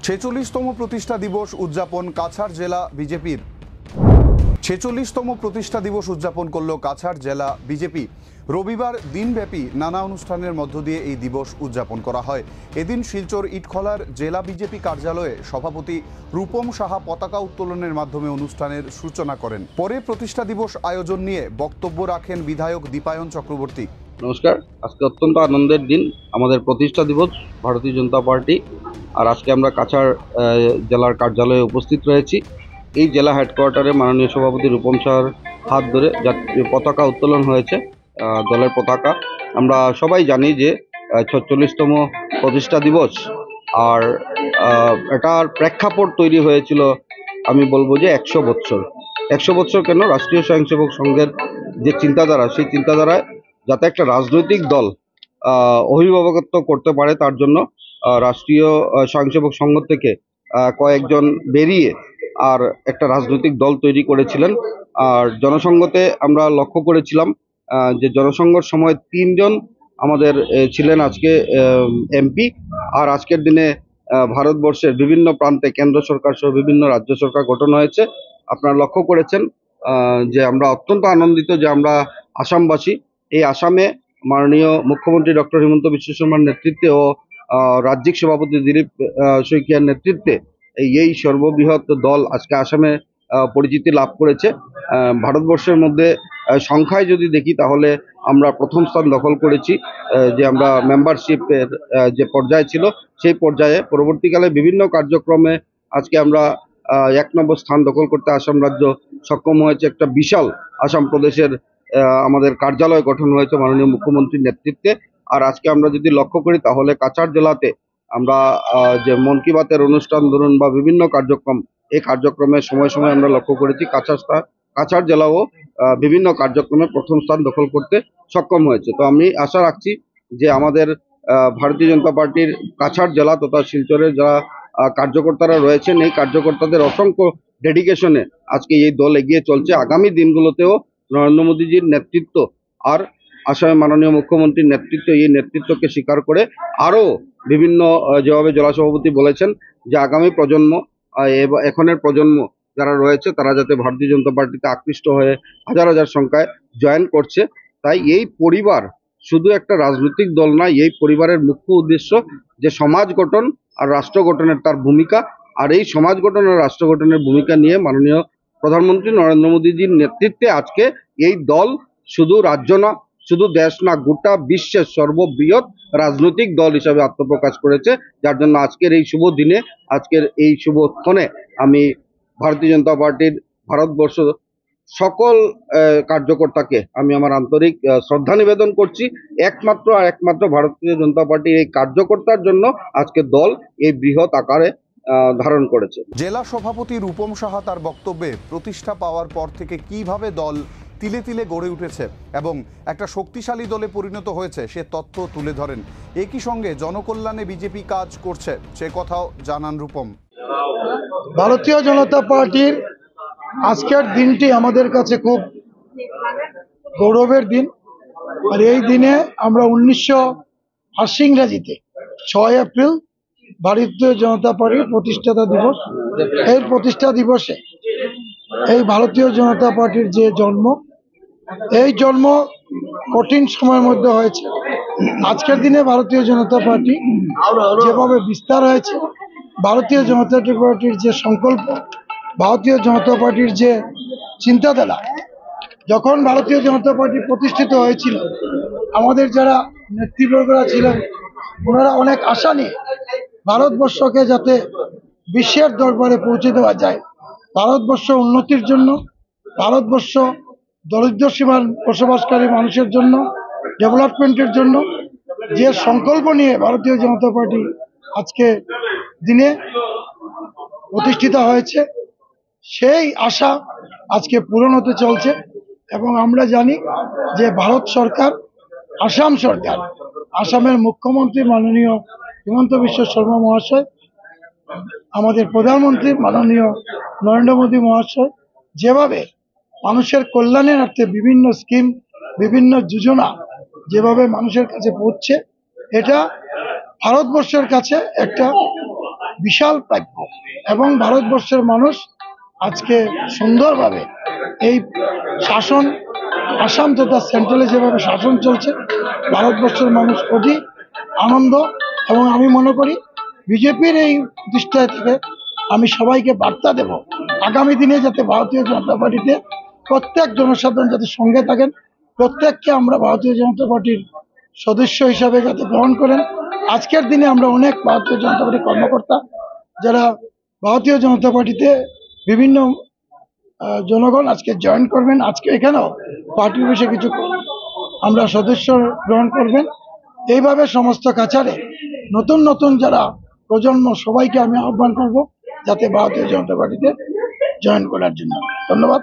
ছেচল্লিশতম প্রতিষ্ঠা দিবস উদযাপন কাছাড় জেলা বিজেপির। ৪৬তম প্রতিষ্ঠা দিবস উদযাপন করল কাছাড় জেলা বিজেপি। রবিবার দিনব্যাপী নানা অনুষ্ঠানের মধ্য দিয়ে এই দিবস উদযাপন করা হয়। এদিন শিলচর ইটখলার জেলা বিজেপি কার্যালয়ে সভাপতি রূপম সাহা পতাকা উত্তোলনের মাধ্যমে অনুষ্ঠানের সূচনা করেন। পরে প্রতিষ্ঠা দিবস আয়োজন নিয়ে বক্তব্য রাখেন বিধায়ক দীপায়ন চক্রবর্তী। নমস্কার। আজকে অত্যন্ত আনন্দের দিন, আমাদের প্রতিষ্ঠা দিবস ভারতীয় জনতা পার্টি। আর আজকে আমরা কাছাড় জেলার কার্যালয়ে উপস্থিত রয়েছি। এই জেলা হেডকোয়ার্টারে মাননীয় সভাপতি রূপম সাহার হাত ধরে পতাকা উত্তোলন হয়েছে, দলের পতাকা। আমরা সবাই জানি যে ৪৬তম প্রতিষ্ঠা দিবস, আর এটার প্রেক্ষাপট তৈরি হয়েছিল আমি বলবো যে ১০০ বছর। ১০০ বছর কেন? রাষ্ট্রীয় স্বয়ংসেবক সংঘের যে চিন্তাধারা, সেই চিন্তাধারায় যাতে একটা রাজনৈতিক দল অভিভাবকত্ব করতে পারে, তার জন্য রাষ্ট্রীয় স্বয়ংসেবক সংঘ থেকে কয়েকজন বেরিয়ে আর একটা রাজনৈতিক দল তৈরি করেছিলেন। আর জনসংঘতে আমরা লক্ষ্য করেছিলাম যে জনসংঘর সময় ৩ জন আমাদের ছিলেন আজকে এমপি। আর আজকের দিনে ভারতবর্ষের বিভিন্ন প্রান্তে কেন্দ্র সরকার সহ বিভিন্ন রাজ্য সরকার গঠন হয়েছে। আপনারা লক্ষ্য করেছেন যে আমরা অত্যন্ত আনন্দিত যে আমরা আসামবাসী। এই আসামে মাননীয় মুখ্যমন্ত্রী ডক্টর হিমন্ত বিশ্ব শর্মার নেতৃত্বে ও রাজ্যিক সভাপতি দিলীপ শইকিয়ার নেতৃত্বে এই সর্ববৃহৎ দল আজকে আসামে পরিচিতি লাভ করেছে। ভারতবর্ষের মধ্যে সংখ্যায় যদি দেখি তাহলে আমরা প্রথম স্থান দখল করেছি। যে আমরা মেম্বারশিপের যে পর্যায় ছিল সেই পর্যায়ে পরবর্তীকালে বিভিন্ন কার্যক্রমে আজকে আমরা ১ নম্বর স্থান দখল করতে আসাম রাজ্য সক্ষম হয়েছে। একটা বিশাল আসাম প্রদেশের আমাদের কার্যালয় গঠন হয়েছে মাননীয় মুখ্যমন্ত্রীর নেতৃত্বে। আর আজকে আমরা যদি লক্ষ্য করি তাহলে কাছাড় জেলাতে আমরা যে মন কি বাতের অনুষ্ঠান ধরুন বা বিভিন্ন কার্যক্রম, এই কার্যক্রমে সময় সময় আমরা লক্ষ্য করেছি কাছাড় জেলাও বিভিন্ন কার্যক্রমে প্রথম স্থান দখল করতে সক্ষম হয়েছে। তো আমি আশা রাখছি যে আমাদের ভারতীয় জনতা পার্টির কাছাড় জেলা তথা শিলচরের যারা কার্যকর্তারা রয়েছেন, এই কার্যকর্তাদের অসংখ্য ডেডিকেশনে আজকে এই দল এগিয়ে চলছে। আগামী দিনগুলোতেও নরেন্দ্র মোদীজির নেতৃত্ব আর আসামের মাননীয় মুখ্যমন্ত্রীর নেতৃত্ব, এই নেতৃত্বকে স্বীকার করে আরও বিভিন্ন যেভাবে জেলা সভাপতি বলেছেন যে আগামী প্রজন্ম, এখনের প্রজন্ম যারা রয়েছে তারা যাতে ভারতীয় জনতা পার্টিতে আকৃষ্ট হয়ে হাজার হাজার সংখ্যায় জয়েন করছে। তাই এই পরিবার শুধু একটা রাজনৈতিক দল নয়, এই পরিবারের মুখ্য উদ্দেশ্য যে সমাজ গঠন আর রাষ্ট্র গঠনের তার ভূমিকা। আর এই সমাজ গঠন আর রাষ্ট্র গঠনের ভূমিকা নিয়ে মাননীয় প্রধানমন্ত্রী নরেন্দ্র মোদীজির নেতৃত্বে আজকে এই দল শুধু রাজ্য না, শুধু দেশ না, গোটা বিশ্বের সর্ববৃহৎ রাজনৈতিক দল হিসাবে আত্মপ্রকাশ করেছে। যার জন্য আজকের এই শুভ দিনে, আজকের এই শুভক্ষণে আমি ভারতীয় জনতা পার্টির ভারতবর্ষ সকল কার্যকর্তাকে আমি আমার আন্তরিক শ্রদ্ধা নিবেদন করছি। একমাত্র ভারতীয় জনতা পার্টির এই কার্যকর্তার জন্য আজকে দল এই বৃহৎ আকারে ধারণ করেছে। জেলা সভাপতি রূপম সাহা তার বক্তব্যে প্রতিষ্ঠা পাওয়ার পর থেকে কিভাবে দল তিলে তিলে গড়ে উঠেছে এবং একটা শক্তিশালী দলে পরিণত হয়েছে সে তথ্য তুলে ধরেন। একই সঙ্গে জনকল্যাণে বিজেপি কাজ করছে সে কথাও জানান রূপম। ভারতীয় জনতা পার্টির আজকের দিনটি আমাদের কাছে খুব গৌরবের দিন। আর এই দিনে আমরা 1980 ইংরাজিতে 6 এপ্রিল ভারতীয় জনতা পার্টির প্রতিষ্ঠাতা দিবস। এই প্রতিষ্ঠা দিবসে এই ভারতীয় জনতা পার্টির যে জন্ম, এই জন্ম কঠিন সময়ের মধ্যে হয়েছে। আজকের দিনে ভারতীয় জনতা পার্টি যেভাবে বিস্তার হয়েছে, ভারতীয় জনতা পার্টির যে সংকল্প, ভারতীয় জনতা পার্টির যে চিন্তাধারা, যখন ভারতীয় জনতা পার্টি প্রতিষ্ঠিত হয়েছিল আমাদের যারা নেতৃবর্গরা ছিলেন ওনারা অনেক আশা নিয়ে ভারতবর্ষকে যাতে বিশ্বের দরবারে পৌঁছে দেওয়া যায়, ভারতবর্ষ উন্নতির জন্য, ভারতবর্ষ দরিদ্র সীমার বসবাসকারী মানুষের জন্য ডেভেলপমেন্টের জন্য যে সংকল্প নিয়ে ভারতীয় জনতা পার্টি আজকে দিনে প্রতিষ্ঠিত হয়েছে, সেই আশা আজকে পূরণ হতে চলছে। এবং আমরা জানি যে ভারত সরকার, আসাম সরকার, আসামের মুখ্যমন্ত্রী মাননীয় হিমন্ত বিশ্ব শর্মা মহাশয়, আমাদের প্রধানমন্ত্রী মাননীয় নরেন্দ্র মোদী মহাশয় যেভাবে মানুষের কল্যাণের অর্থে বিভিন্ন স্কিম, বিভিন্ন যোজনা যেভাবে মানুষের কাছে পৌঁছছে, এটা ভারতবর্ষের কাছে একটা বিশাল প্রাপ্য এবং ভারতবর্ষের মানুষ আজকে সুন্দরভাবে এই শাসন, আসাম তথা সেন্ট্রালে যেভাবে শাসন চলছে, ভারতবর্ষের মানুষ অতি আনন্দ। এবং আমি মনে করি বিজেপির এই প্রতিষ্ঠা থেকে আমি সবাইকে বার্তা দেব আগামী দিনে যাতে ভারতীয় জনতা পার্টিতে প্রত্যেক জনসাধারণ যাতে সঙ্গে থাকেন, প্রত্যেককে আমরা ভারতীয় জনতা পার্টির সদস্য হিসাবে যাতে গ্রহণ করেন। আজকের দিনে আমরা অনেক ভারতীয় জনতা পার্টির কর্মকর্তা যারা ভারতীয় জনতা পার্টিতে বিভিন্ন জনগণ আজকে জয়েন করবেন, আজকে এখানেও পার্টির বিষয়ে কিছু আমরা সদস্য গ্রহণ করবেন। এইভাবে সমস্ত কাছারে নতুন নতুন যারা প্রজন্ম সবাইকে আমি আহ্বান করব যাতে ভারতীয় জনতা পার্টিতে জয়েন করার জন্য। ধন্যবাদ।